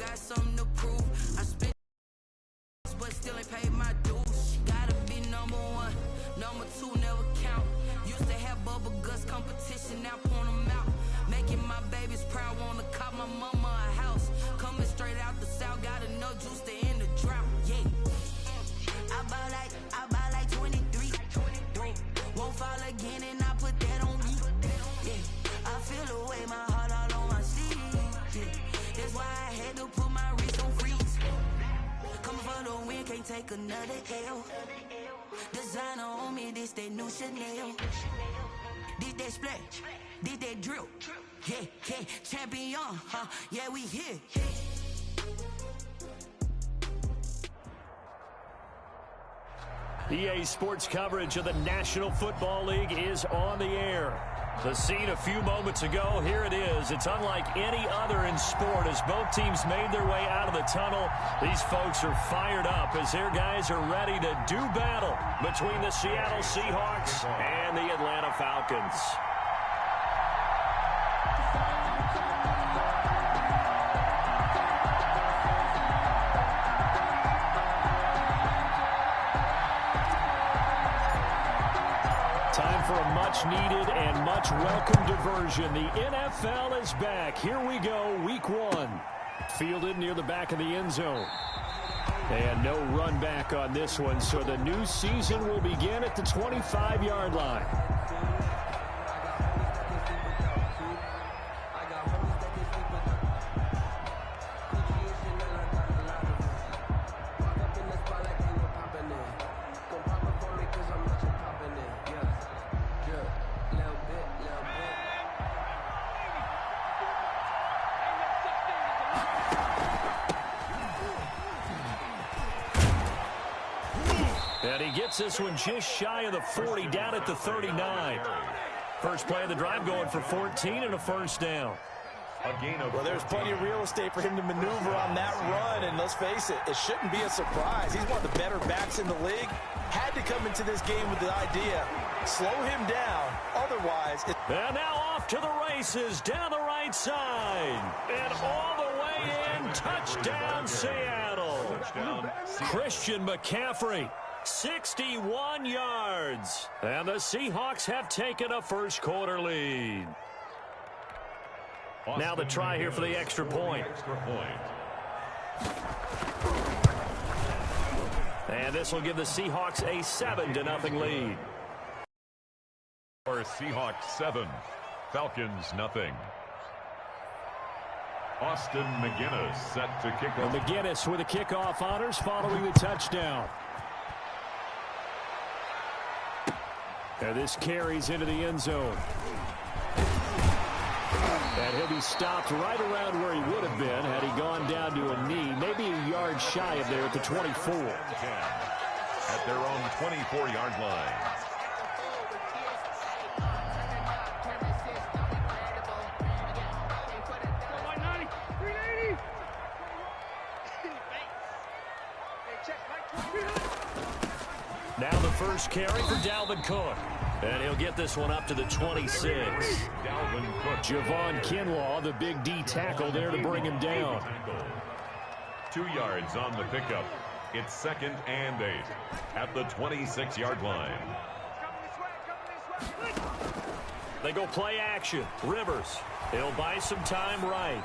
got something to prove. I spent but still ain't paid my dues. Gotta be number one, number two never count. Used to have bubble guts competition, now point them out. Making my babies proud, wanna cop my mama a house. Coming straight out the south, got enough juice to end the drought. Yeah, I buy like 23. Won't fall again and I put that on me. Yeah, I feel the way, my heart all on my sleeve. Yeah, that's why I had to put my wrist on freeze. Coming for the win, can't take another L. Designer on me, this that new Chanel. This that splash, this that drill. Yeah, champion, huh? Yeah, we here. EA Sports coverage of the National Football League is on the air. The scene a few moments ago, here it is. It's unlike any other in sport as both teams made their way out of the tunnel. These folks are fired up as their guys are ready to do battle between the Seattle Seahawks and the Atlanta Falcons. Time for a much-needed and much-welcome diversion. The NFL is back. Here we go, week one. Fielded near the back of the end zone. And no run back on this one, so the new season will begin at the 25-yard line. And he gets this one just shy of the 40, down at the 39. First play of the drive going for 14 and a first down. Well, there's plenty of real estate for him to maneuver on that run, and let's face it, it shouldn't be a surprise. He's one of the better backs in the league. Had to come into this game with the idea, slow him down, otherwise... And now off to the races, down the right side, and all the way in, touchdown Seattle. Christian McCaffrey. 61 yards. And the Seahawks have taken a first quarter lead. Now the try here for the extra point. And this will give the Seahawks a 7-0 lead. For Seahawks 7, Falcons 0. Austin McGinnis set to kick off. McGinnis with the kickoff honors following the touchdown. And this carries into the end zone. And he'll be stopped right around where he would have been had he gone down to a knee, maybe a yard shy of there at the 24. At their own 24-yard line. Now the first carry for Dalvin Cook. And he'll get this one up to the 26. Dalvin Cook. Javon Kinlaw, the big D tackle there to bring him down. 2 yards on the pickup. It's 2nd and 8 at the 26-yard line. They go play action. Rivers. He'll buy some time right.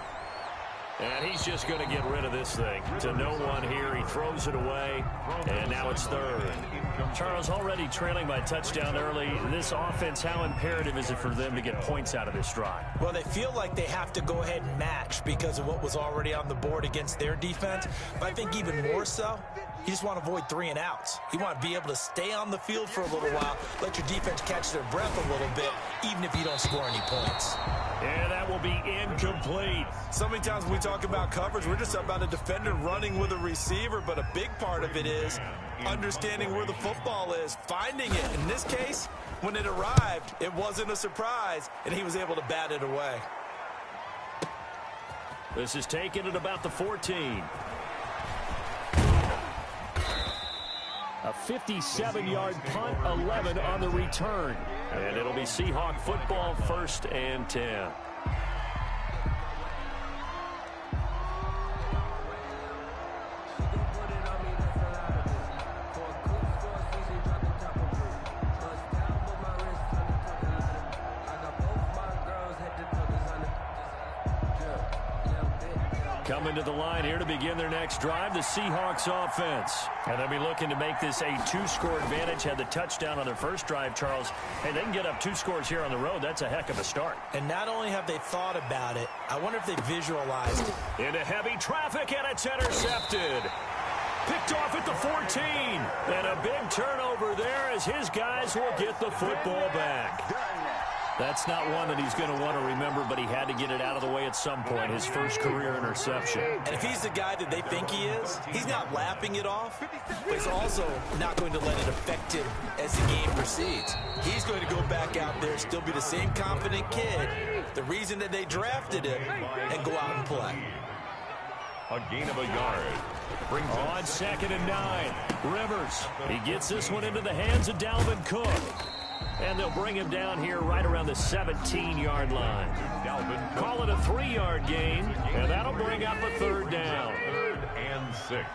And he's just going to get rid of this thing. To no one here. He throws it away. And now it's 3rd. Charles, already trailing by touchdown early. This offense, how imperative is it for them to get points out of this drive? Well, they feel like they have to go ahead and match because of what was already on the board against their defense. But I think even more so, you just want to avoid 3 and outs. You want to be able to stay on the field for a little while, let your defense catch their breath a little bit, even if you don't score any points. And that will be incomplete. So many times when we talk about coverage, we're just about a defender running with a receiver, but a big part of it is understanding where the football is, finding it. In this case, when it arrived, it wasn't a surprise, and he was able to bat it away. This is taken at about the 14. A 57-yard punt, 11 on the return. And it'll be Seahawk football, 1st and 10. Coming to the line here to begin their next drive, the Seahawks offense. And they'll be looking to make this a two-score advantage. Had the touchdown on their first drive, Charles. Hey, they can get up 2 scores here on the road. That's a heck of a start. And not only have they thought about it, I wonder if they visualized it. Into heavy traffic, and it's intercepted. Picked off at the 14. And a big turnover there as his guys will get the football back. That's not one that he's going to want to remember, but he had to get it out of the way at some point, his first career interception. And if he's the guy that they think he is, he's not laughing it off, but he's also not going to let it affect him as the game proceeds. He's going to go back out there, still be the same confident kid, the reason that they drafted him, and go out and play. A gain of a yard. Brings on 2nd and 9. Rivers, he gets this one into the hands of Dalvin Cook. And they'll bring him down here right around the 17-yard line. Call it a 3-yard gain, and that'll bring up a 3rd down. 3rd and 6.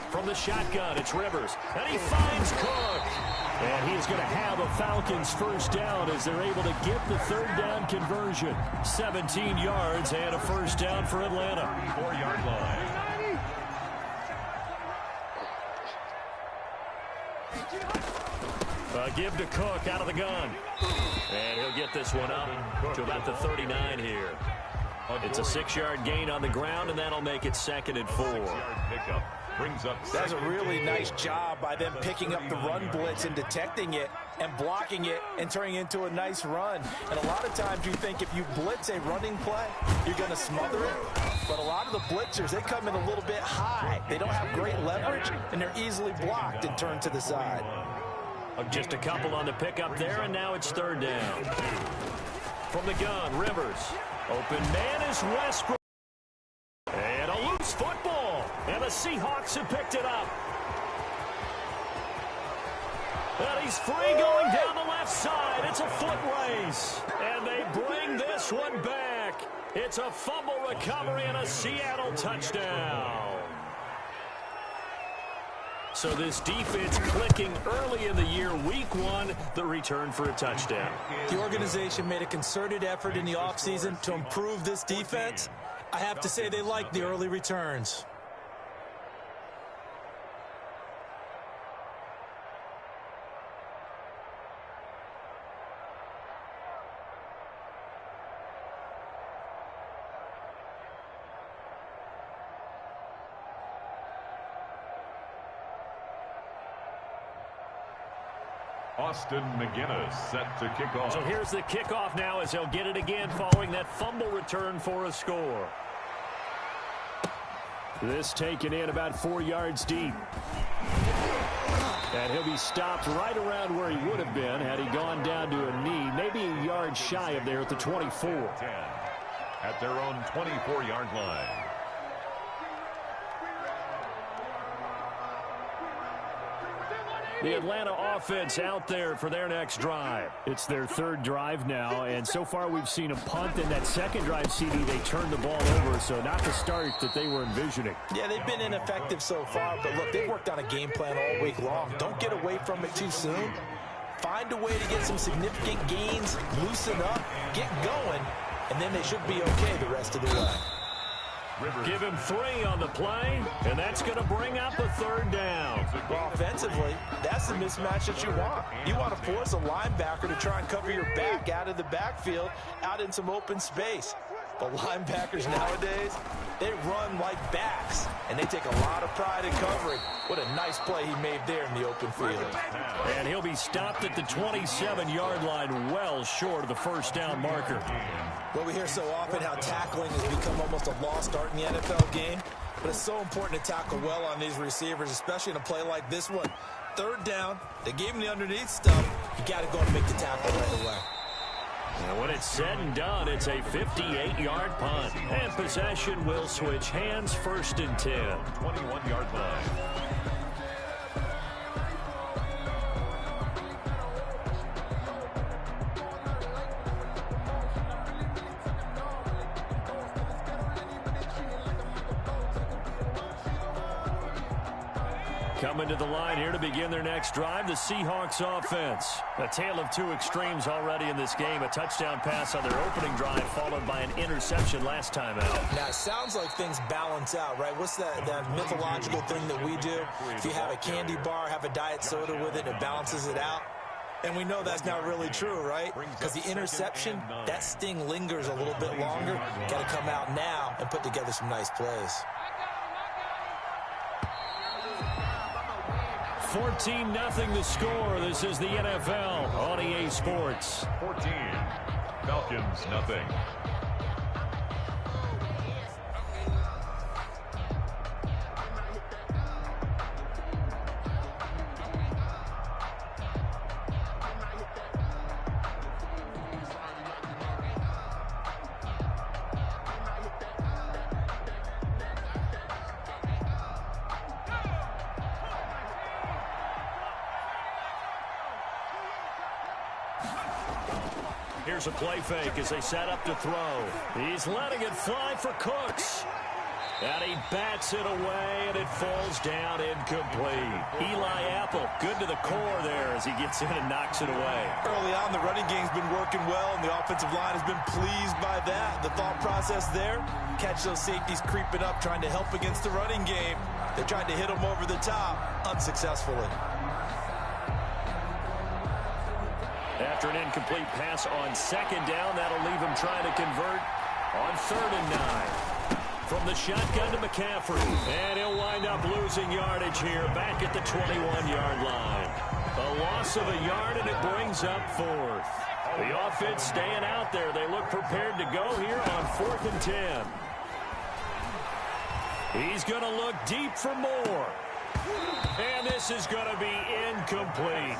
From the shotgun, it's Rivers, and he finds Cook. And he's going to have a Falcons first down as they're able to get the 3rd down conversion. 17 yards and a first down for Atlanta. 4-yard line. Give to Cook out of the gun. And he'll get this one up to about the 39 here. It's a 6-yard gain on the ground, and that'll make it 2nd and 4. Pickup. Brings up. That's a really nice job by them picking up the run blitz and detecting it and blocking it and turning it into a nice run. And a lot of times you think if you blitz a running play, you're going to smother it. But a lot of the blitzers, they come in a little bit high. They don't have great leverage, and they're easily blocked and turned to the side. Just a couple on the pickup there, and now it's 3rd down. From the gun, Rivers. Open man is Westbrook. And a loose football. And the Seahawks have picked it up. And he's free going down the left side. It's a foot race. And they bring this one back. It's a fumble recovery and a Seattle touchdown. So this defense clicking early in the year, week 1, the return for a touchdown. The organization made a concerted effort in the offseason to improve this defense. I have to say they like the early returns. Austin McGinnis set to kick off. So here's the kickoff now as they'll get it again following that fumble return for a score. This taken in about 4 yards deep. And he'll be stopped right around where he would have been had he gone down to a knee, maybe a yard shy of there at the 24. 10 at their own 24-yard line. The Atlanta offense out there for their next drive. It's their 3rd drive now, and so far we've seen a punt. In that 2nd drive, CD, they turned the ball over, so not the start that they were envisioning. Yeah, they've been ineffective so far, but look, they've worked on a game plan all week long. Don't get away from it too soon. Find a way to get some significant gains, loosen up, get going, and then they should be okay the rest of the way. Give him 3 on the play, and that's going to bring up a 3rd down. Well, offensively, that's the mismatch that you want. You want to force a linebacker to try and cover your back out of the backfield, out in some open space. But linebackers nowadays, they run like backs, and they take a lot of pride in covering. What a nice play he made there in the open field. And he'll be stopped at the 27-yard line, well short of the first down marker. Well, we hear so often how tackling has become almost a lost art in the NFL game, but it's so important to tackle well on these receivers, especially in a play like this one. 3rd down, they gave him the underneath stuff. You got to go and make the tackle right away. And when it's said and done, it's a 58-yard punt. And possession will switch hands, 1st and 10. 21-yard line. Coming to the line here to begin their next drive, the Seahawks offense. A tale of two extremes already in this game. A touchdown pass on their opening drive followed by an interception last time out. Now, it sounds like things balance out, right? What's that mythological thing that we do? If you have a candy bar, have a diet soda with it, it balances it out. And we know that's not really true, right? Because the interception, that sting lingers a little bit longer. Got to come out now and put together some nice plays. 14-0 the score. This is the NFL on EA Sports. 14. Falcons, nothing. Here's a play fake as they set up to throw. He's letting it fly for Cooks. And he bats it away, and it falls down incomplete. Eli Apple, good to the core there as he gets in and knocks it away. Early on, the running game's been working well, and the offensive line has been pleased by that. The thought process there, catch those safeties creeping up, trying to help against the running game. They're trying to hit them over the top, unsuccessfully. After an incomplete pass on second down, that'll leave him trying to convert on 3rd and 9. From the shotgun to McCaffrey. And he'll wind up losing yardage here back at the 21-yard line. A loss of a yard, and it brings up 4th. The offense staying out there. They look prepared to go here on 4th and 10. He's going to look deep for more. And this is going to be incomplete.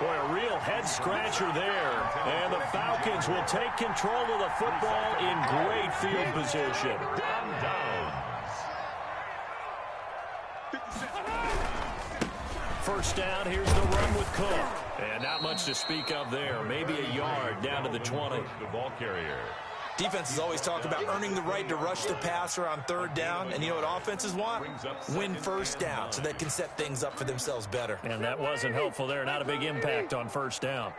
Boy, a real head-scratcher there. And the Falcons will take control of the football in great field position. First down, here's the run with Cook. And not much to speak of there. Maybe a yard down to the 20. The ball carrier. Defenses always talk about earning the right to rush the passer on 3rd down. And you know what offenses want? Win first down so they can set things up for themselves better. And that wasn't helpful there. Not a big impact on first down.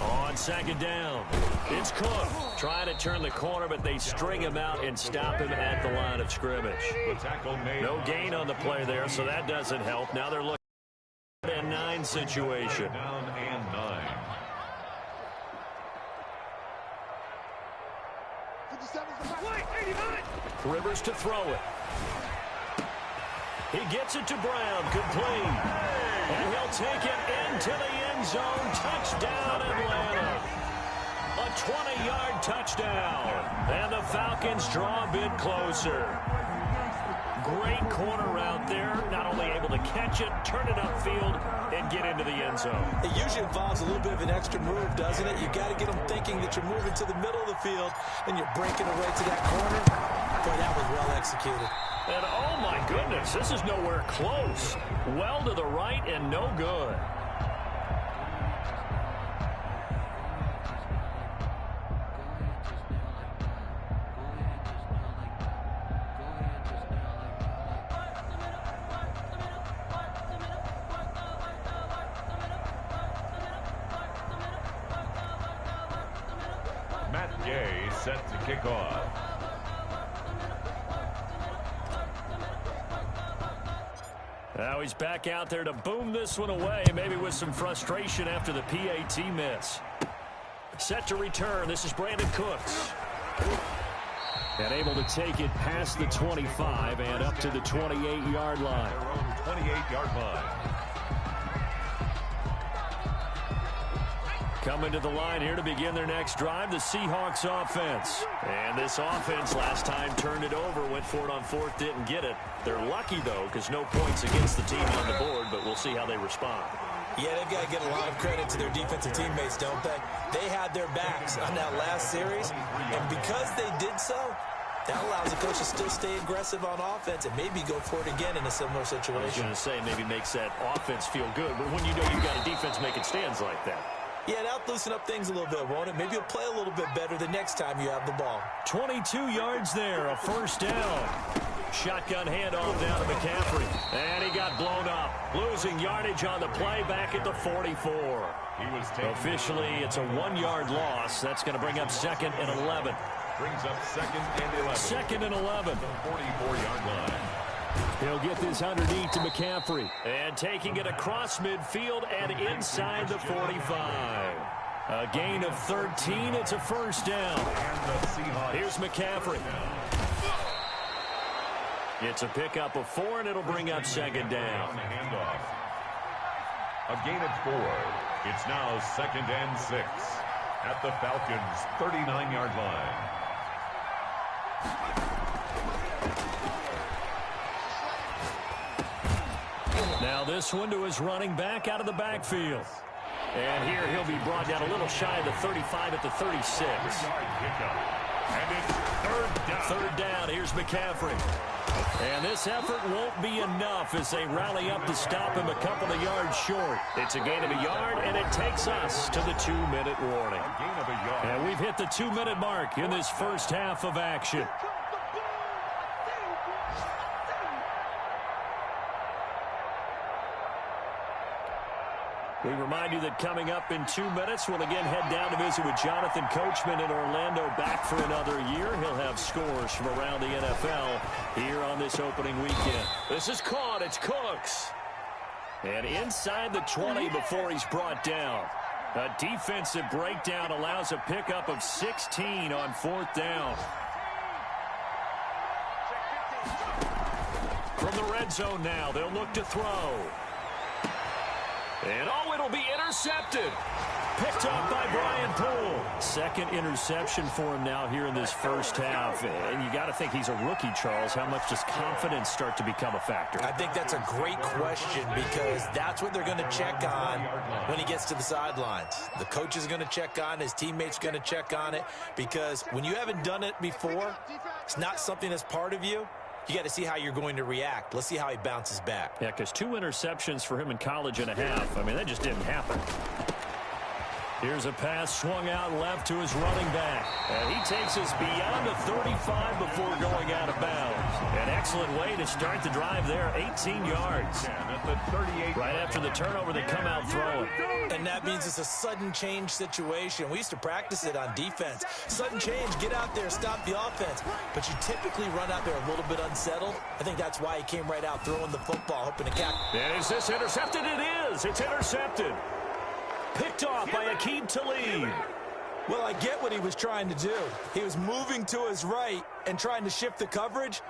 On 2nd down, it's Cook trying to turn the corner, but they string him out and stop him at the line of scrimmage. No gain on the play there, so that doesn't help. Now they're looking at a 9 situation. Down and 9. Rivers to throw it. He gets it to Brown, complete. And he'll take it into the end zone. Touchdown, Atlanta. A 20-yard touchdown. And the Falcons draw a bit closer. Great corner route there. Not only able to catch it, turn it upfield, and get into the end zone. It usually involves a little bit of an extra move, doesn't it? You've got to get them thinking that you're moving to the middle of the field, and you're breaking it right to that corner. Boy, that was well executed. And oh my goodness, this is nowhere close. Well to the right and no good. Matt Gay set to kick off. Now he's back out there to boom this one away, maybe with some frustration after the PAT miss. Set to return. This is Brandon Cooks. And able to take it past the 25 and up to the 28-yard line. 28-yard line. Coming to the line here to begin their next drive, the Seahawks offense. And this offense last time turned it over, went for it on 4th, didn't get it. They're lucky, though, because no points against the team on the board, but we'll see how they respond. Yeah, they've got to get a lot of credit to their defensive teammates, don't they? They had their backs on that last series, and because they did so, That allows the coach to still stay aggressive on offense and maybe go for it again in a similar situation. I was going to say maybe makes that offense feel good, but when you know you've got a defense making stands like that. Yeah, that'll loosen up things a little bit, won't it? Maybe you'll play a little bit better the next time you have the ball. 22 yards there, a first down. Shotgun handoff down to McCaffrey. And he got blown up. Losing yardage on the play back at the 44. Officially, it's a 1-yard loss. That's going to bring up 2nd and 11. Brings up 2nd and 11. 2nd and 11. The 44-yard line. He'll get this underneath to McCaffrey. And taking it across midfield and inside the 45. A gain of 13. It's a first down. Here's McCaffrey. It's a pickup of 4, and it'll bring up 2nd down. A gain of 4. It's now 2nd and 6 at the Falcons' 39-yard line. Now this one to his running back out of the backfield. And here he'll be brought down a little shy of the 35 at the 36. And it's 3rd down. 3rd down. Here's McCaffrey. And this effort won't be enough as they rally up to stop him a couple of yards short. It's a gain of a yard, and it takes us to the 2-minute warning. And we've hit the 2-minute mark in this first half of action. We remind you that coming up in 2 minutes, we'll again head down to visit with Jonathan Coachman in Orlando, back for another year. He'll have scores from around the NFL here on this opening weekend. This is caught. It's Cooks. And inside the 20 before he's brought down. A defensive breakdown allows a pickup of 16 on 4th down. From the red zone now, they'll look to throw. And it'll be intercepted. Picked off by Brian Poole. 2nd interception for him now here in this first half. And you got to think he's a rookie, Charles. How much does confidence start to become a factor? I think that's a great question because that's what they're going to check on when he gets to the sidelines. The coach is going to check on it. His teammates going to check on it because when you haven't done it before, it's not something that's part of you. You got to see how you're going to react. Let's see how he bounces back. Yeah, because 2 interceptions for him in college and a half. I mean, that just didn't happen. Here's a pass swung out left to his running back. And he takes us beyond the 35 before going out of bounds. An excellent way to start the drive there, 18 yards. Right after the turnover, they come out throwing. And that means it's a sudden change situation. We used to practice it on defense. Sudden change, get out there, stop the offense. But you typically run out there a little bit unsettled. I think that's why he came right out throwing the football, hoping to catch. And is this intercepted? It is. It's intercepted. Picked off by Aqib Talib. Well, I get what he was trying to do. He was moving to his right and trying to shift the coverage,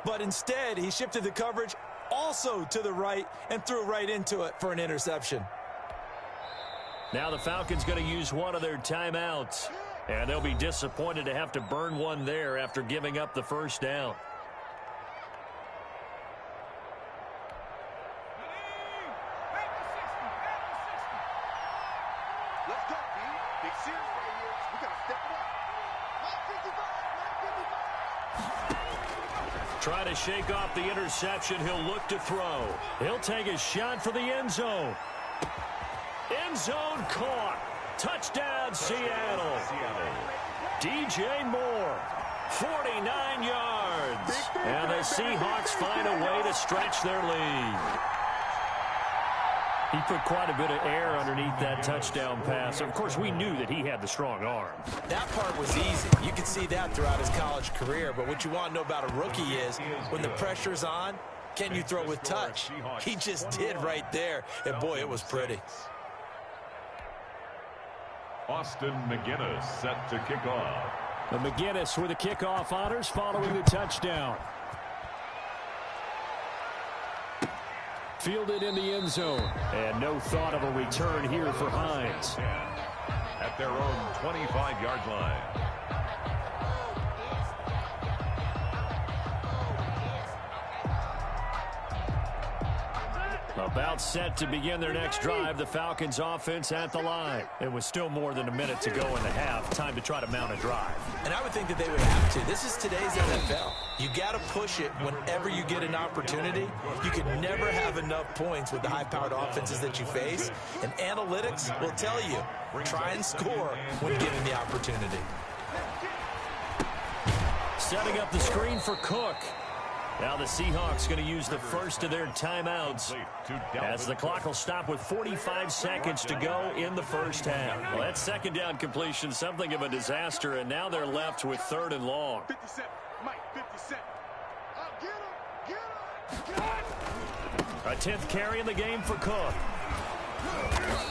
but instead he shifted the coverage also to the right and threw right into it for an interception. Now the Falcons going to use one of their timeouts, and they'll be disappointed to have to burn one there after giving up the first down. Trying to shake off the interception. He'll look to throw. He'll take a shot for the end zone. End zone caught. Touchdown, Seattle. DJ Moore, 49 yards. And the Seahawks find a way to stretch their lead. He put quite a bit of air underneath that touchdown pass. Of course, we knew that he had the strong arm. That part was easy. You can see that throughout his college career. But what you want to know about a rookie is when the pressure's on, can you throw with touch? He just did right there. And, boy, it was pretty. Austin McGinnis set to kick off. And McGinnis with the kickoff honors following the touchdown. Fielded in the end zone. And no thought of a return here for Hines. At their own 25-yard line. About set to begin their next drive, the Falcons offense at the line. It was still more than a minute to go in the half. Time to try to mount a drive. And I would think that they would have to. This is today's NFL. You got to push it whenever you get an opportunity. You can never have enough points with the high-powered offenses that you face. And analytics will tell you, try and score when given the opportunity. Setting up the screen for Cook. Now the Seahawks going to use the first of their timeouts as the clock will stop with 45 seconds to go in the first half. Well, that second down completion, something of a disaster, and now they're left with 3rd and long. 57, Mike, 57. A 10th carry in the game for Cook.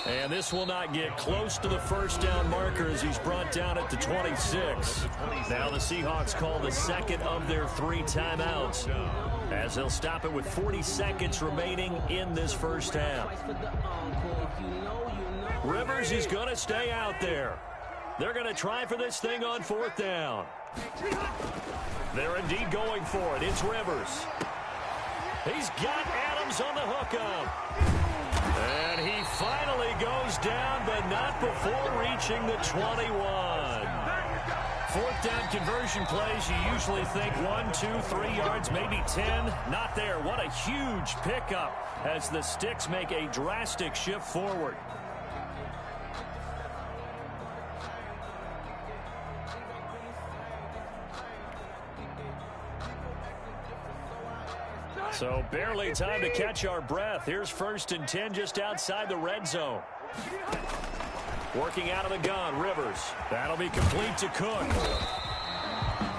And this will not get close to the first down marker as he's brought down at the 26. Now the Seahawks call the second of their 3 timeouts as they'll stop it with 40 seconds remaining in this first half. Rivers is going to stay out there. They're going to try for this thing on 4th down. They're indeed going for it. It's Rivers. He's got Adams on the hookup. And he finally goes down, but not before reaching the 21. 4th down conversion plays, you usually think 1, 2, 3 yards, maybe 10. Not there. What a huge pickup as the Sticks make a drastic shift forward. So barely time to catch our breath. Here's 1st and 10 just outside the red zone. Working out of the gun, Rivers. That'll be complete to Cook.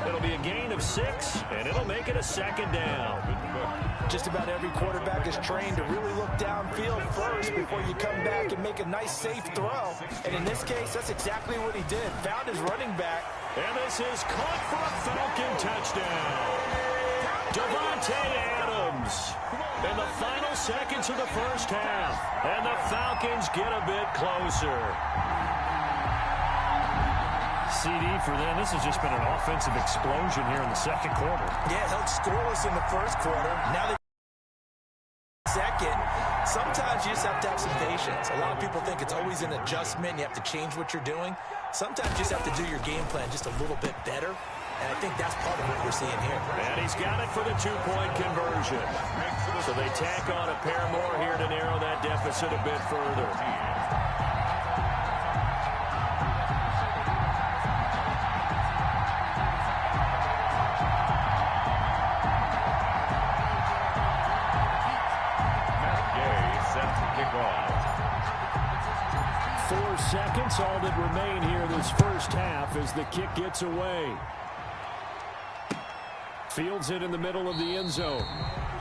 It'll be a gain of 6, and it'll make it a 2nd down. Just about every quarterback is trained to really look downfield first before you come back and make a nice, safe throw. And in this case, that's exactly what he did. Found his running back. And this is caught for a Falcon touchdown. Davante Adams in the final seconds of the first half. And the Falcons get a bit closer. CD for them. This has just been an offensive explosion here in the second quarter. Yeah, held scoreless in the first quarter. Now they second. Sometimes you just have to have some patience. A lot of people think it's always an adjustment. You have to change what you're doing. Sometimes you just have to do your game plan just a little bit better. And I think that's part of what we're seeing here. And he's got it for the 2-point conversion. So they tack on a pair more here to narrow that deficit a bit further. Matt Gay set to kick off. 4 seconds, all that remain here this first half as the kick gets away. Fields it in the middle of the end zone.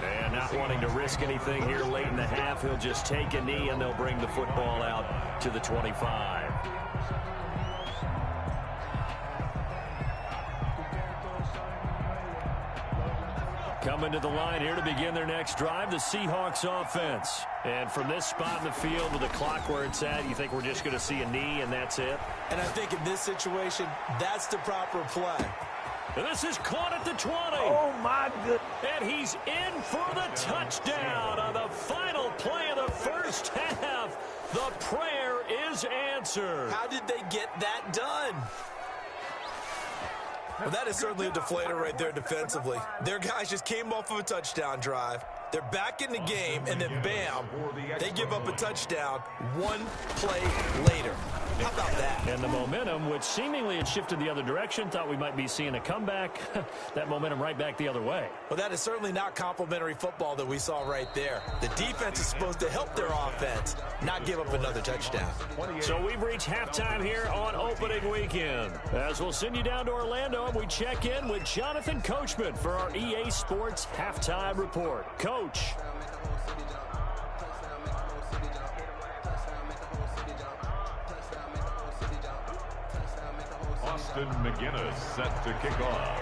And not wanting to risk anything here late in the half, he'll just take a knee and they'll bring the football out to the 25. Coming to the line here to begin their next drive, the Seahawks offense. And from this spot in the field with the clock where it's at, you think we're just going to see a knee and that's it? And I think in this situation, that's the proper play. And this is caught at the 20. Oh, my goodness. And he's in for the touchdown on the final play of the first half. The prayer is answered. How did they get that done? Well, that is certainly a deflator right there defensively. Their guys just came off of a touchdown drive. They're back in the game, and then bam, they give up a touchdown 1 play later. How about that? And the momentum, which seemingly had shifted the other direction, thought we might be seeing a comeback. That momentum right back the other way. Well, that is certainly not complimentary football that we saw right there. The defense is supposed to help their offense, not give up another touchdown. So we've reached halftime here on opening weekend. As we'll send you down to Orlando, and we check in with Jonathan Coachman for our EA Sports Halftime Report. Coach. Austin McGinnis set to kick off.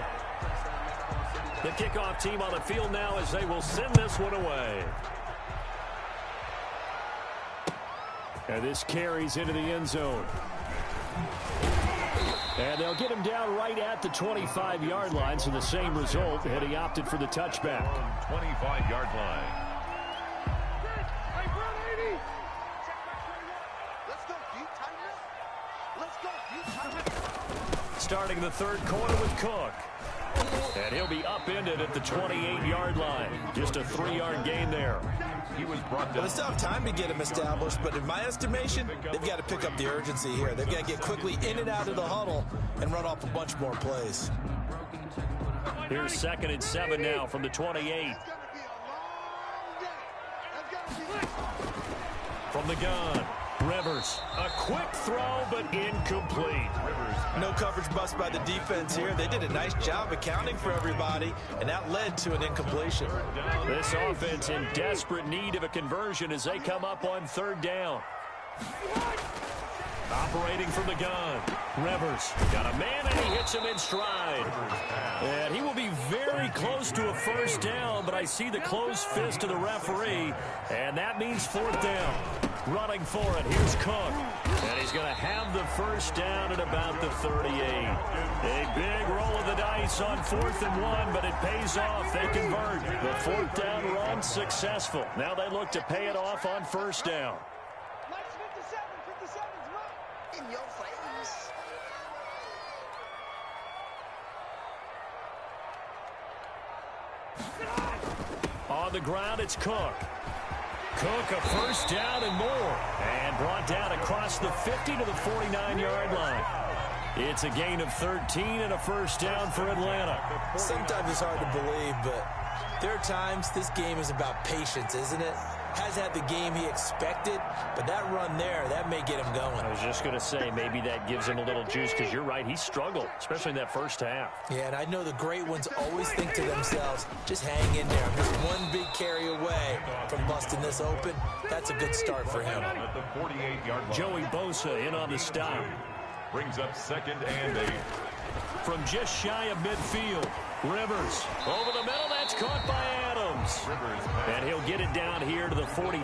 The kickoff team on the field now as they will send this one away. And this carries into the end zone. And they'll get him down right at the 25-yard line, so the same result, and he opted for the touchback. 25-yard line. Let's go deep, Titans. Let's go deep, Titans. Starting the third quarter with Cook. And he'll be upended at the 28-yard line. Just a 3-yard gain there. He was brought down. Well, it's tough time to get him established, but in my estimation, they've got to pick up the urgency here. They've got to get quickly in and out of the huddle and run off a bunch more plays. Here's 2nd and 7 now from the 28. From the gun, Rivers. A quick throw, but incomplete. No coverage bust by the defense here. They did a nice job accounting for everybody, and that led to an incompletion. This offense in desperate need of a conversion as they come up on 3rd down. Operating from the gun, Rivers got a man and he hits him in stride. And he will be very close to a 1st down, but I see the closed fist of the referee, and that means 4th down. Running for it, here's Cook. And he's going to have the 1st down at about the 38. A big roll of the dice on 4th and 1, but it pays off. They convert. The 4th down run successful. Now they look to pay it off on 1st down. In your face. On the ground, it's Cook. Cook, a 1st down and more. And brought down across the 50 to the 49-yard line. It's a gain of 13 and a 1st down for Atlanta. Sometimes it's hard to believe, but there are times this game is about patience, isn't it? Has had the game he expected, but that run there, that may get him going. I was just going to say, maybe that gives him a little juice, because you're right, he struggled, especially in that 1st half. Yeah, and I know the great ones always think to themselves, just hang in there. I'm just one big carry away from busting this open. That's a good start for him. At the 48-yard line. Joey Bosa in on the stop. Brings up 2nd and 8. From just shy of midfield, Rivers over the middle. That's caught by Adams. And he'll get it down here to the 43.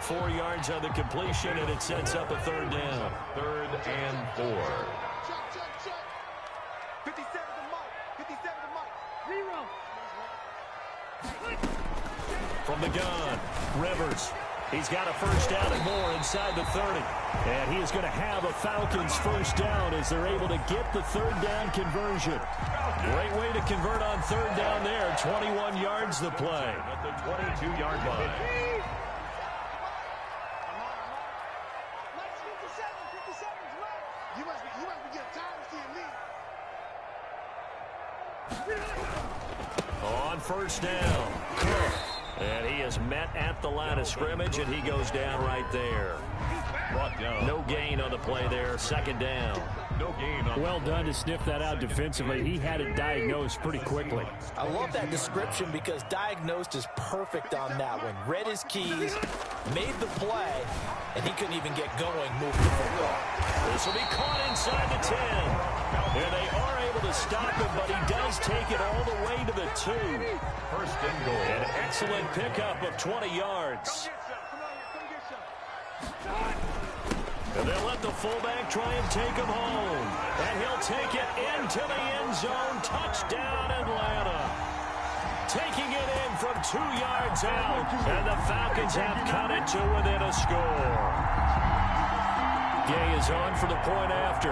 4 yards on the completion, and it sets up a 3rd down. 3rd and 4. 57 to Mike. 57 to Mike. Rerun. From the gun, Rivers. He's got a 1st down and more inside the 30. And he is going to have a Falcons 1st down as they're able to get the 3rd down conversion. Great way to convert on 3rd down there. 21 yards the play. At the 22-yard line. You must be getting tired of seeing me. On 1st down, Cook. And he is met at the line of scrimmage, and he goes down right there. Brought down. No gain on the play there. 2nd down. No gain on. Well done to sniff that out defensively. He had it diagnosed pretty quickly. I love that description because diagnosed is perfect on that one. Read his keys, made the play, and he couldn't even get going moving the football. This will be caught inside the 10. And they are able to stop him, but he does take it all the way to the 2. 1st and goal. An excellent pickup of 20 yards. And they'll let the fullback try and take him home. And he'll take it into the end zone. Touchdown, Atlanta. Taking it in from 2 yards out. And the Falcons have cut it to within a score. Gay is on for the point after.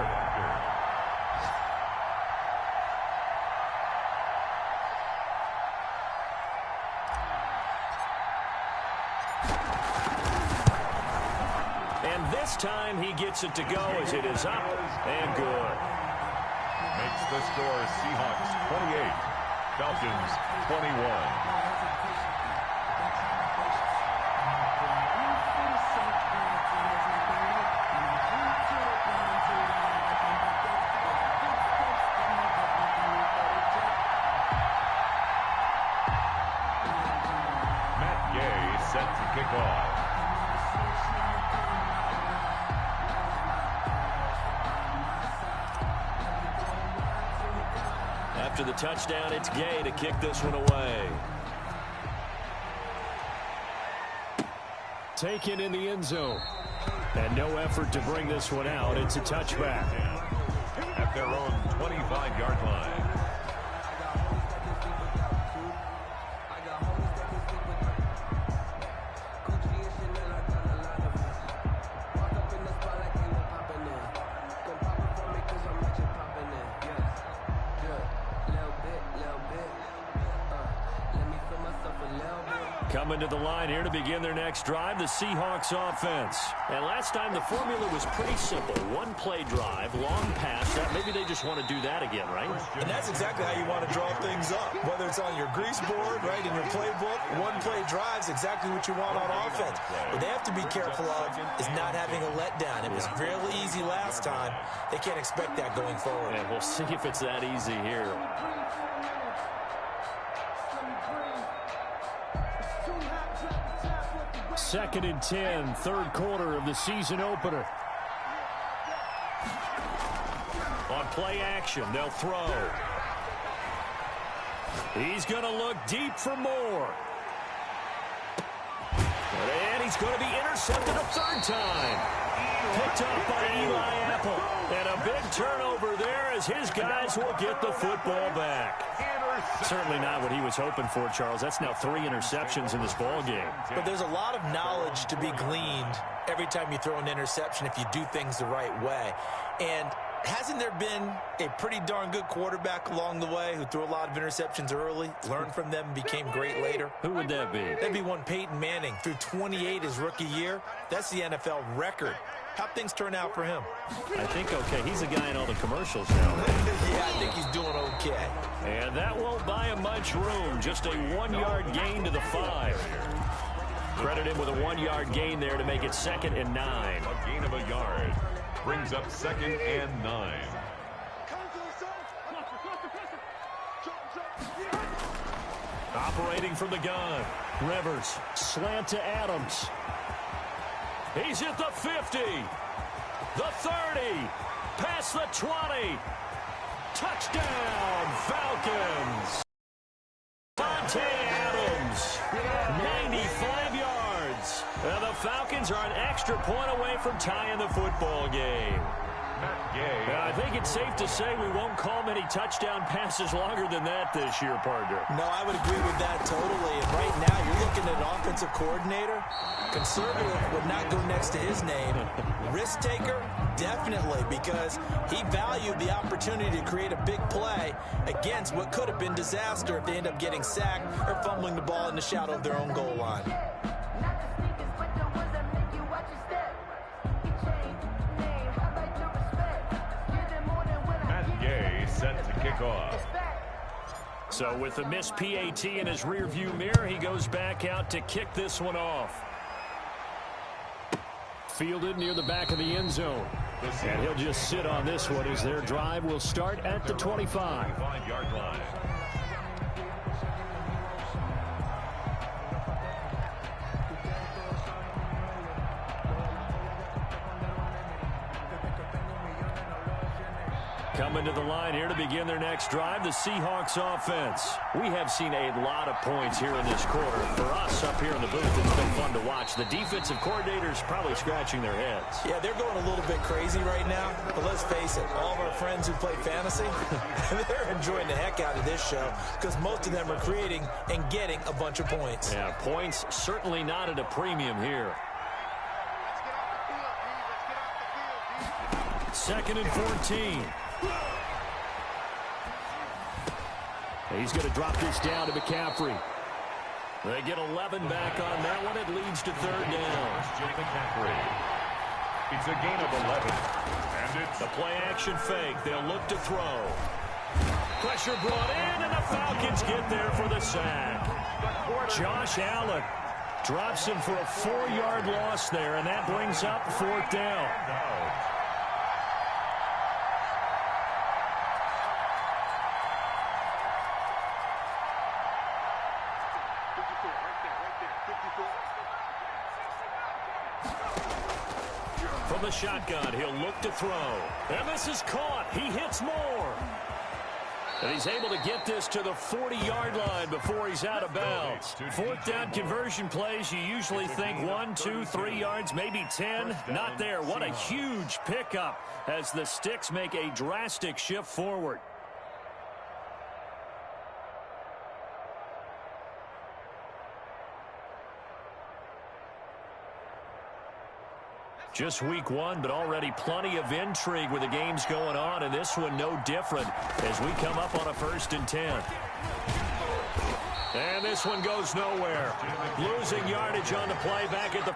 And this time he gets it to go as it is up and good. Makes the score Seahawks 28, Falcons 21. Matt Gay set to kick off. After the touchdown, it's Gay to kick this one away. Taken in the end zone. And no effort to bring this one out. It's a touchback. At their own 25-yard line. Coming to the line here to begin their next drive, the Seahawks offense. And last time the formula was pretty simple. One-play drive, long pass. Maybe they just want to do that again, right? And that's exactly how you want to draw things up. Whether it's on your grease board, right, in your playbook, one-play drive's exactly what you want on offense. What they have to be careful of is not having a letdown. It was fairly easy last time. They can't expect that going forward. And we'll see if it's that easy here. Second and 10, third quarter of the season opener. On play action, they'll throw. He's going to look deep for more. And he's going to be intercepted a third time. Picked up by Eli Apple. And a big turnover there as his guys will get the football back. Certainly not what he was hoping for, Charles. That's now 3 interceptions in this ball game. But there's a lot of knowledge to be gleaned every time you throw an interception if you do things the right way. And hasn't there been a pretty darn good quarterback along the way who threw a lot of interceptions early, learned from them, and became great later? Who would that be? That'd be one Peyton Manning. Threw 28 his rookie year. That's the NFL record. How'd things turn out for him? I think okay. He's a guy in all the commercials now. Yeah, I think he's doing okay. And that won't buy him much room. Just a 1-yard gain to the 5. Credit him with a 1-yard gain there to make it 2nd and 9. A gain of a yard brings up 2nd and 9. Operating from the gun. Rivers. Slant to Adams. He's at the 50. The 30. Past the 20. Touchdown, Falcons. Davante Adams. 95 yards. And the Falcons are an extra point away from tying the football game. I think it's safe to say we won't call many touchdown passes longer than that this year, partner. No, I would agree with that totally. And right now, you're looking at an offensive coordinator. Conservative would not go next to his name. Risk taker, definitely, because he valued the opportunity to create a big play against what could have been disaster if they end up getting sacked or fumbling the ball in the shadow of their own goal line. Set to kick off. So with the missed PAT in his rearview mirror, he goes back out to kick this one off. Fielded near the back of the end zone. And he'll just sit on this one as their drive will start at the 25. 25-yard line. Coming to the line here to begin their next drive, the Seahawks offense. We have seen a lot of points here in this quarter. For us up here in the booth, it's been fun to watch. The defensive coordinators probably scratching their heads. Yeah, they're going a little bit crazy right now. But let's face it, all of our friends who play fantasy, they're enjoying the heck out of this show because most of them are creating and getting a bunch of points. Yeah, points certainly not at a premium here. Second and 14. He's going to drop this down to McCaffrey. They get 11 back on that one. It leads to third down. McCaffrey. It's a gain of 11. And it's the play action fake. They'll look to throw. Pressure brought in, and the Falcons get there for the sack. Josh Allen drops him for a 4-yard loss there, and that brings up 4th down. From the shotgun, he'll look to throw. And this is caught. He hits more. And he's able to get this to the 40-yard line before he's out of bounds. 4th down conversion plays, you usually think 1, 2, 3 yards, maybe 10. Not there. What a huge pickup as the Sticks make a drastic shift forward. Just week 1, but already plenty of intrigue with the games going on, and this one no different as we come up on a 1st and 10. And this one goes nowhere. Losing yardage on the play back at the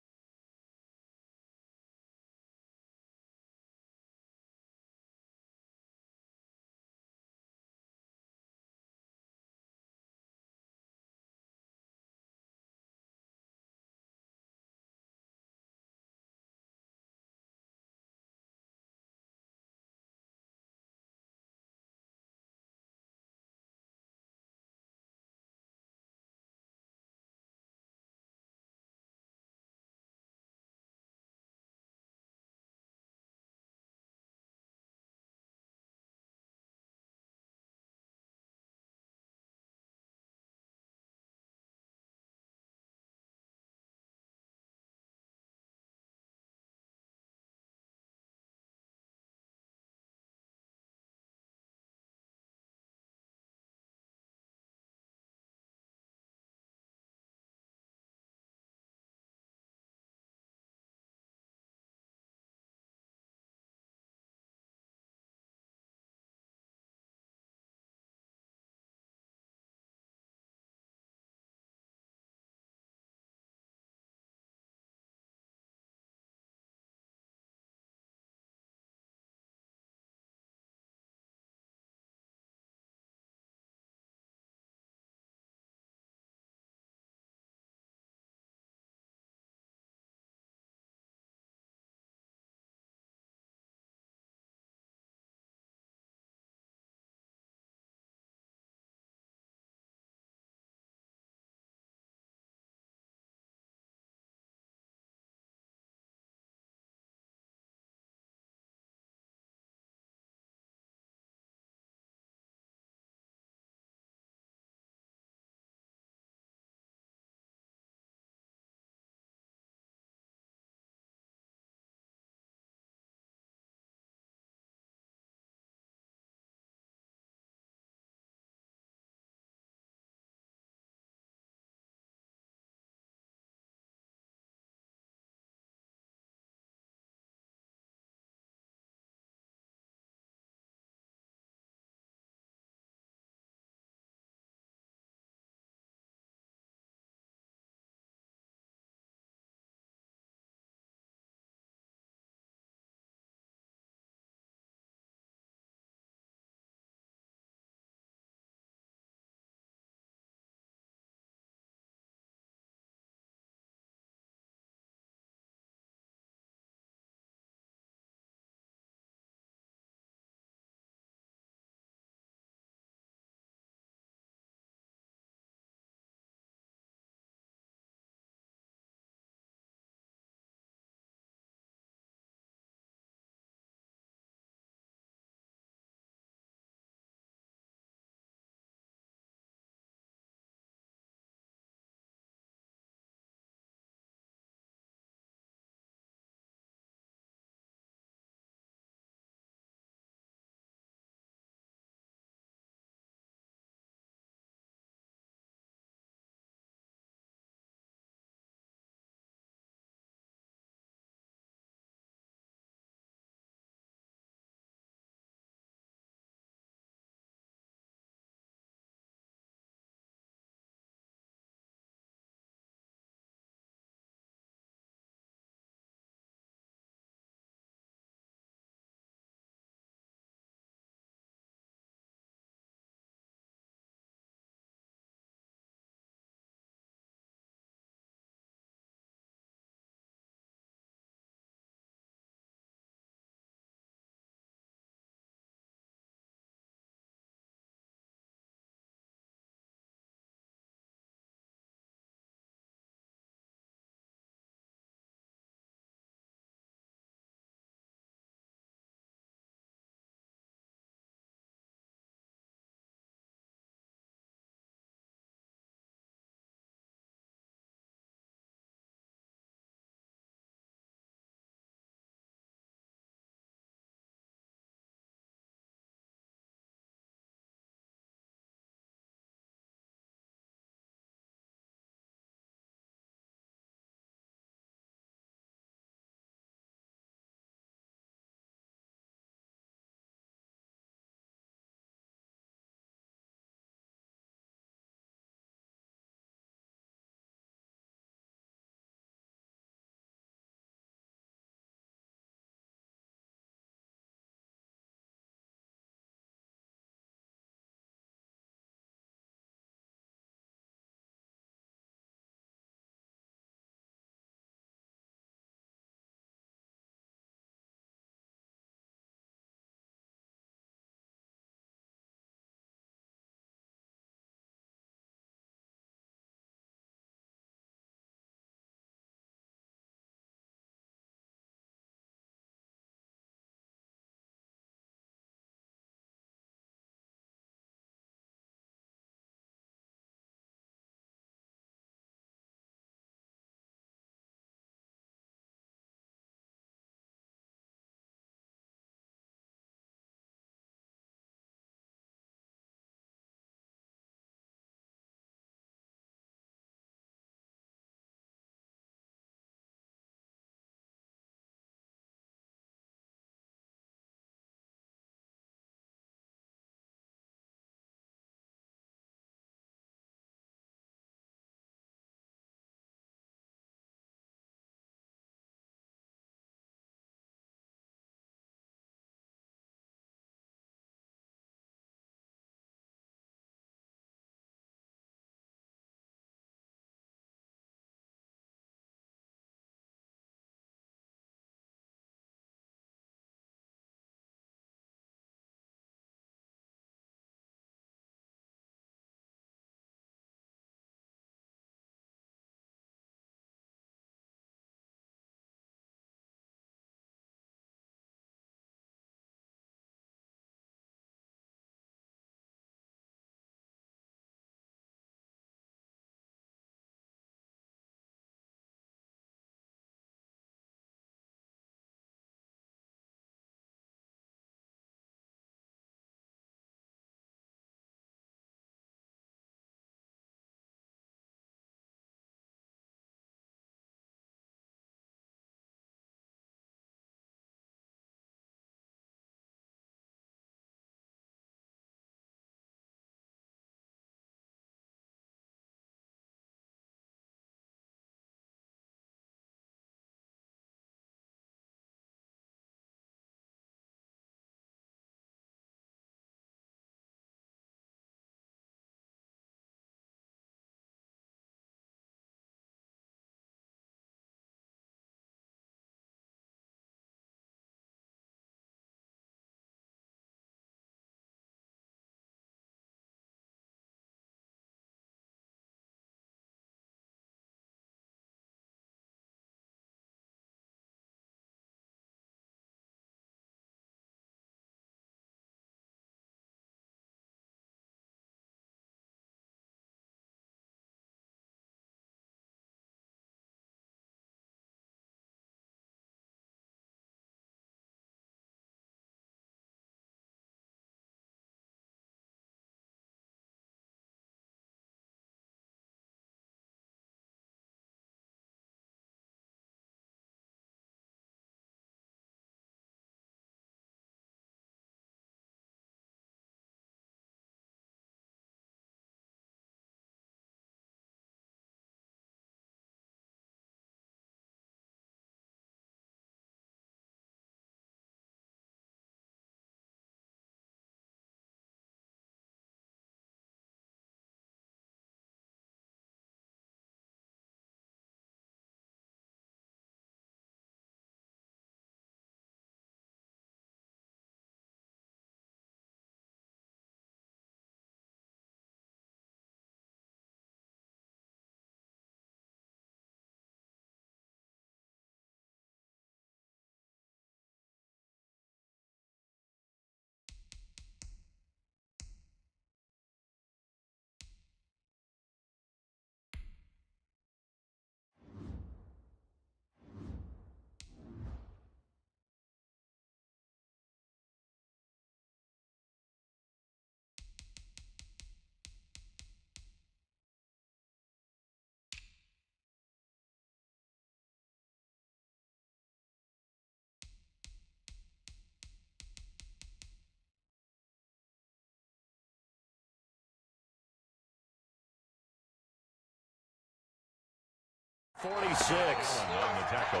46. On the tackle.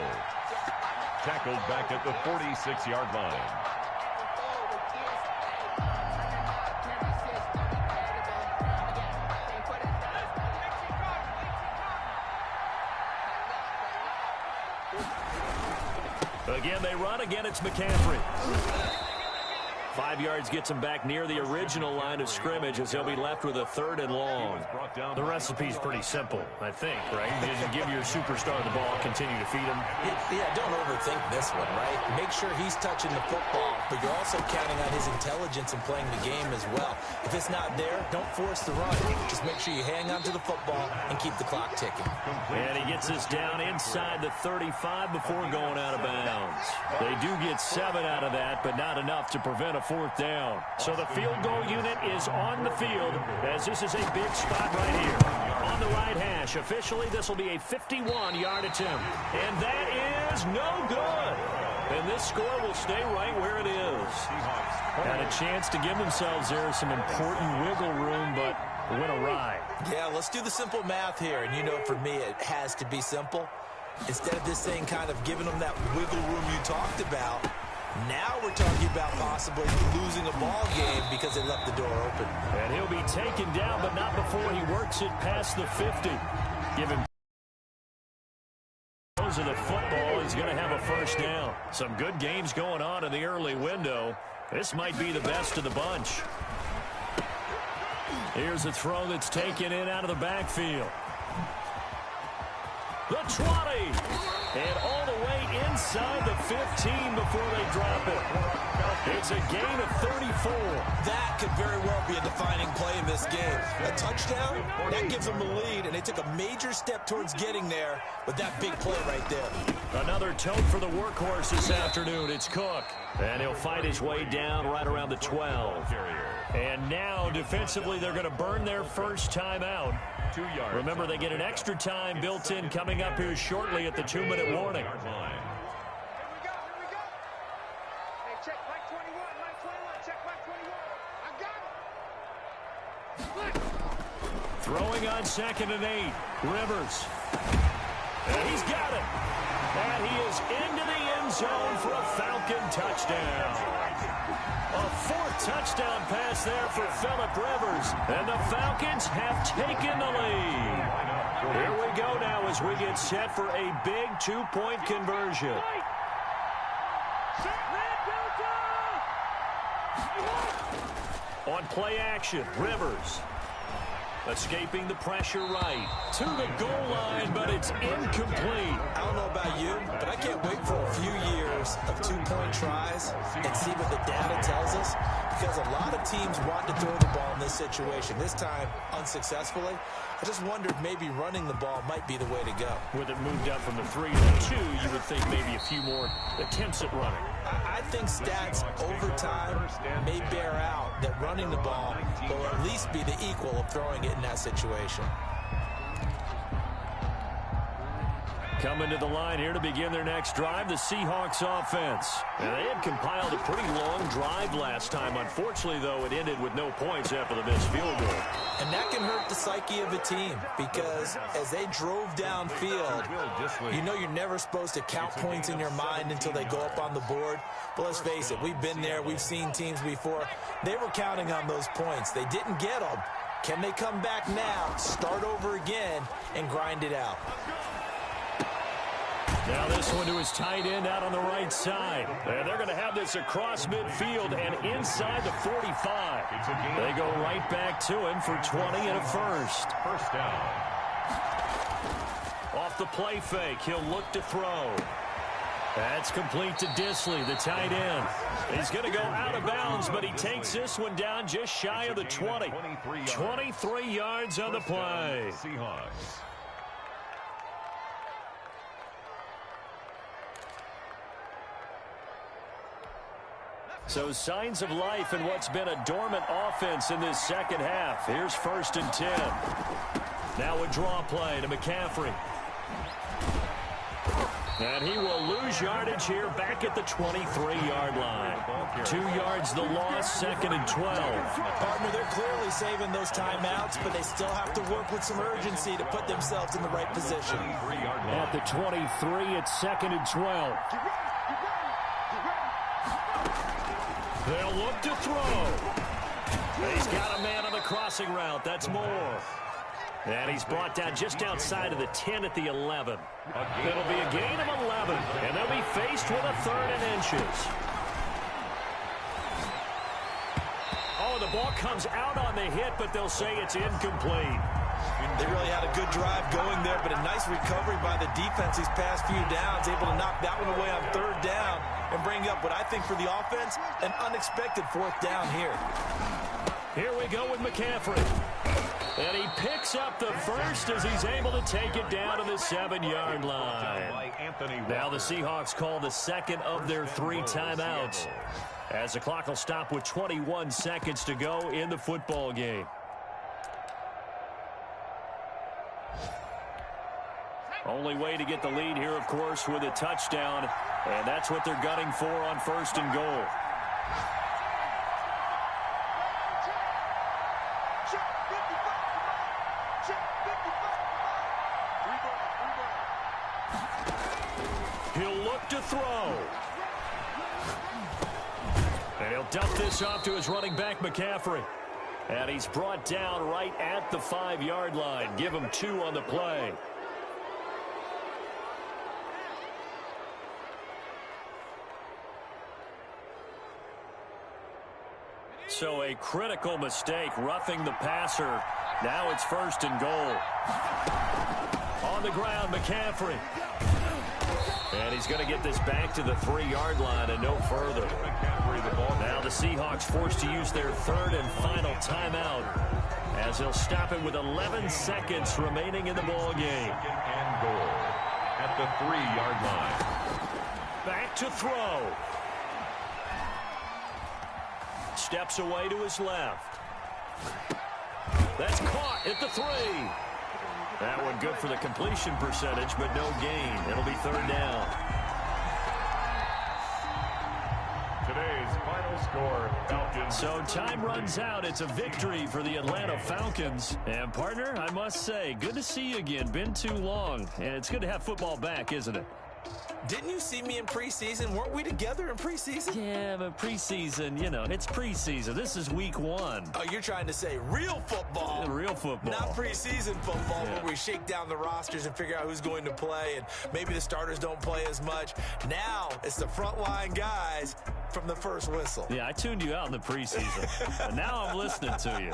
Tackled back at the 46-yard line. Again, they run. Again, it's McCaffrey. 5 yards gets him back near the original line of scrimmage as they'll be left with a 3rd and long. The recipe's pretty simple, I think, right? You just give your superstar the ball, continue to feed him. Yeah, don't overthink this one, right? Make sure he's touching the football, but you're also counting on his intelligence in playing the game as well. If it's not there, don't force the run. Just make sure you hang on to the football and keep the clock ticking. And he gets this down inside the 35 before going out of bounds. They do get 7 out of that, but not enough to prevent a 4th down. So the field goal unit is on the field as this is a big spot right here. On the right hash, officially this will be a 51-yard attempt. And that is no good. And this score will stay right where it is. Had a chance to give themselves there some important wiggle room, but went awry. Yeah, let's do the simple math here. And you know, for me, it has to be simple. Instead of this thing kind of giving them that wiggle room you talked about, now we're talking about possibly losing a ball game because they left the door open. And he'll be taken down, but not before he works it past the 50. Give him of the football. He's going to have a 1st down. Some good games going on in the early window. This might be the best of the bunch. Here's a throw that's taken in out of the backfield. The 20. And all the way inside the 15 before they drop it. It's a gain of 34. That could very well be a defining play in this game. A touchdown, that gives them the lead, and they took a major step towards getting there with that big play right there. Another tote for the workhorse this afternoon. It's Cook. And he'll fight his way down right around the 12. And now, defensively, they're going to burn their first time out. 2 yards. Remember, they get an extra time built in coming up here shortly at the 2-minute warning. Here we go. Hey, check Mike 21, Mike 21, check Mike 21. I got it. Throwing on 2nd and 8. Rivers. And he's got it. And he is into the end zone for a Falcon touchdown. A 4th touchdown pass there for Phillip Rivers. And the Falcons have taken the lead. Here we go now as we get set for a big 2-point conversion. On play action, Rivers. Escaping the pressure right to the goal line, but it's incomplete. I don't know about you, but I can't wait for a few years of 2-point tries and see what the data tells us, because a lot of teams want to throw the ball in this situation. This time, unsuccessfully. I just wondered maybe running the ball might be the way to go. With it moved up from the 3 to the 2, you would think maybe a few more attempts at running. I think stats over time may bear out that running the ball will at least be the equal of throwing it in that situation. Coming to the line here to begin their next drive, the Seahawks offense. And they had compiled a pretty long drive last time. Unfortunately, though, it ended with no points after the missed field goal. And that can hurt the psyche of a team, because as they drove downfield, you know you're never supposed to count points in your mind until they go up on the board. But let's face it, we've been there. We've seen teams before. They were counting on those points. They didn't get them. Can they come back now, start over again, and grind it out? Now this one to his tight end out on the right side. And they're going to have this across midfield and inside the 45. They go right back to him for 20 and a 1st. 1st down. Off the play fake, he'll look to throw. That's complete to Disley, the tight end. He's going to go out of bounds, but he takes this one down just shy of the 20. 23 yards on the play. Seahawks. So signs of life in what's been a dormant offense in this second half. Here's 1st and 10. Now a draw play to McCaffrey. And he will lose yardage here back at the 23-yard line. 2 yards the loss, 2nd and 12. Partner, they're clearly saving those timeouts, but they still have to work with some urgency to put themselves in the right position. At the 23, it's 2nd and 12. They'll look to throw. He's got a man on the crossing route. That's Moore. And he's brought down just outside of the 10 at the 11. It'll be a gain of 11, and they'll be faced with a 3rd and inches. Oh, the ball comes out on the hit, but they'll say it's incomplete. They really had a good drive going there, but a nice recovery by the defense these past few downs, able to knock that one away on 3rd down and bring up what I think for the offense, an unexpected 4th down here. Here we go with McCaffrey. And he picks up the first as he's able to take it down to the 7-yard line. Now the Seahawks call the second of their 3 timeouts, as the clock will stop with 21 seconds to go in the football game. Only way to get the lead here, of course, with a touchdown, and that's what they're gunning for on 1st and goal. He'll look to throw. And he'll dump this off to his running back, McCaffrey. And he's brought down right at the 5-yard line. Give him 2 on the play. So a critical mistake, roughing the passer. Now it's 1st and goal. On the ground, McCaffrey. And he's going to get this back to the 3-yard line and no further. Now the Seahawks forced to use their 3rd and final timeout, as they'll stop it with 11 seconds remaining in the ball game. 2nd and goal at the 3-yard line. Back to throw. Steps away to his left. That's caught at the 3. That one good for the completion percentage, but no gain. It'll be 3rd down. Today's final score, Falcons. So time runs out. It's a victory for the Atlanta Falcons. And partner, I must say, good to see you again. Been too long. And it's good to have football back, isn't it? Didn't you see me in preseason? Weren't we together in preseason? Yeah, but preseason, you know, it's preseason. This is week 1. Oh, you're trying to say real football. Real football. Not preseason football, where we shake down the rosters and figure out who's going to play, and maybe the starters don't play as much. Now it's the frontline guys from the first whistle. Yeah, I tuned you out in the preseason. And now I'm listening to you.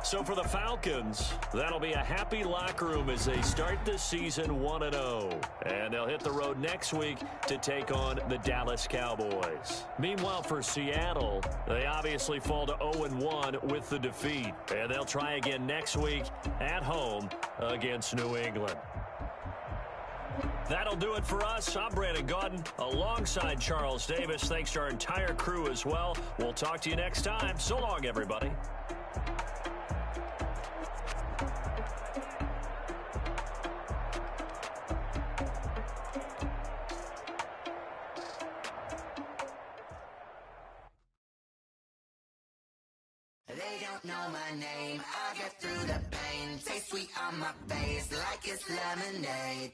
So for the Falcons, that'll be a happy locker room as they start the season 1-0. And they'll hit the road next week to take on the Dallas Cowboys. Meanwhile, for Seattle, they obviously fall to 0-1 with the defeat. And they'll try again next week at home against New England. That'll do it for us. I'm Brandon Gaudin alongside Charles Davis. Thanks to our entire crew as well. We'll talk to you next time. So long, everybody. They don't know my name. I get through the pain. Taste sweet on my face like it's lemonade.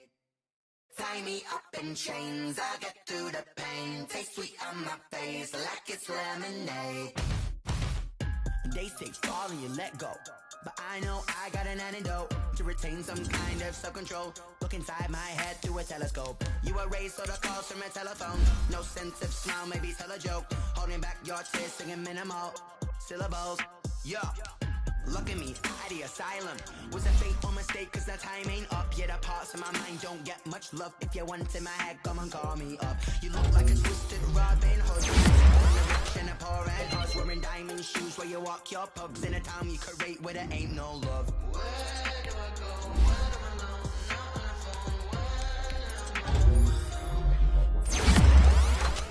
Tie me up in chains. I get through the pain. Taste sweet on my face like it's lemonade. They say fall and you let go, but I know I got an antidote to retain some kind of self-control. Look inside my head through a telescope. You erase all the calls from a telephone. No sense of smile, maybe tell a joke. Holding back your tears, singing minimal syllables. Yeah, look at me, at the asylum. Was a fateful mistake, cause the time ain't up. Yet the parts of my mind don't get much love. If you want in my head, come and call me up. You look like a twisted Robin Hood. On the rich and the poor and us. Wearing diamond shoes where you walk your pugs. In a town you create where there ain't no love. Where do I go? Where do I know?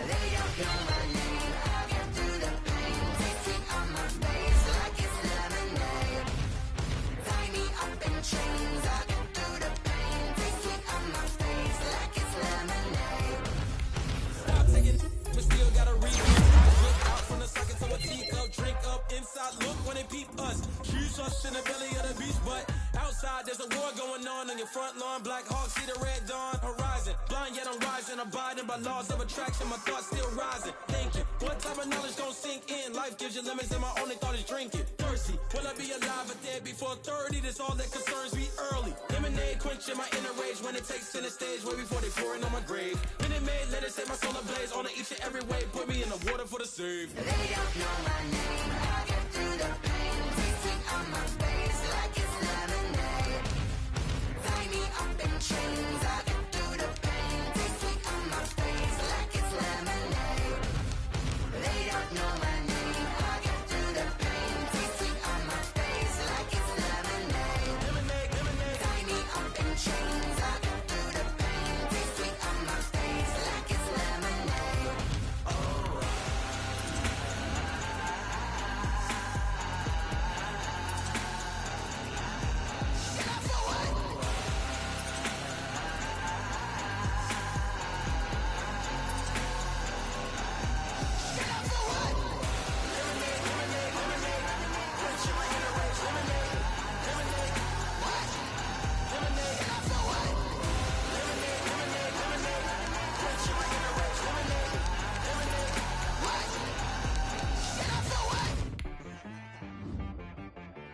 They don't know my name. I get through the pain. Taste sweet on my face like it's lemonade. Tie me up in chains. I get through the pain. sauce in the belly of the beast, but outside there's a war going on your front lawn. Black Hawk, see the red dawn horizon. Blind yet I'm rising, abiding by laws of attraction. My thoughts still rising, thinking what type of knowledge gon' sink in? Life gives you lemons and my only thought is drinking. Thirsty, will I be alive or dead before 30? That's all that concerns me early. Lemonade quenching my inner rage when it takes center stage, way before they pour it on my grave. Minute Maid, let it set my soul ablaze on each and every way. Put me in the water for the save. They don't know my name. I get through the pain. Tasting on my face like it's lemonade. Tie me up in chains. I get through the pain. Tasting on my face like it's lemonade. They don't know my name. I get through the pain. Tasting on my face like it's lemonade. Lemonade, lemonade. Tie me up in chains. I get through the pain. Tasting on my face like it's lemonade.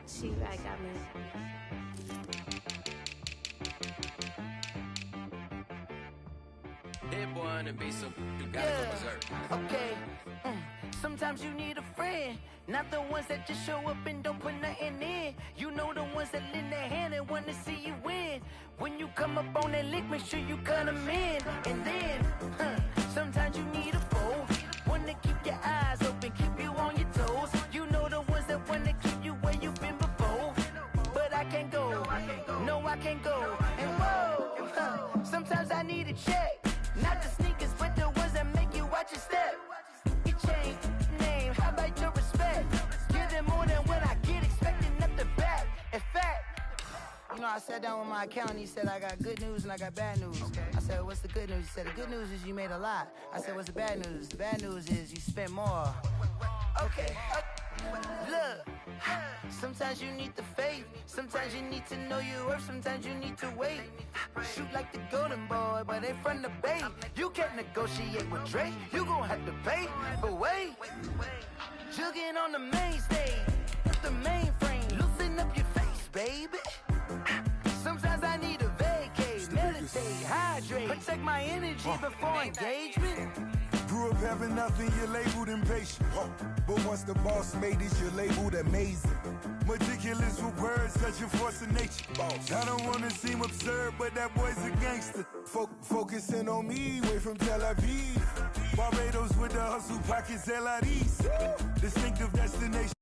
She like got me. Hit one and be so you gotta go berserk. Okay. Sometimes you need a friend, not the ones that just show up and don't put nothing in. You know the ones that lend their hand and want to see you win. When you come up on that lick, make sure you cut them in. And then, sometimes you need a foe, one to keep your eyes open, keep you on your toes. You know the ones that want to keep you where you've been before. But I can't go, no I can't go. And whoa, sometimes I need a check. Not the sneakers, but the ones that make you watch your step. You change name, how about your respect? Give them more than what I get, expecting up the back. In fact, you know, I sat down with my accountant, he said, I got good news and I got bad news. I said, what's the good news? He said, the good news is you made a lot. I said, what's the bad news? The bad news is you spent more. Okay, look, sometimes you need the faith, sometimes you need to know your worth, sometimes you need to wait. Shoot like the golden boy, but ain't from the bay. You can't negotiate with Drake, you gon' have to pay. But wait, jugging on the main stage, the mainframe, loosen up your face, baby. Sometimes I need a vacate, meditate, hydrate, protect my energy before engagement. Grew up having nothing, you're labeled impatient. But once the boss made it, you're labeled amazing. Meticulous with words, such a force of nature. I don't wanna seem absurd, but that boy's a gangster. Focusing on me, way from Tel Aviv. Barbados with the hustle pockets, LIDs. Distinctive destination.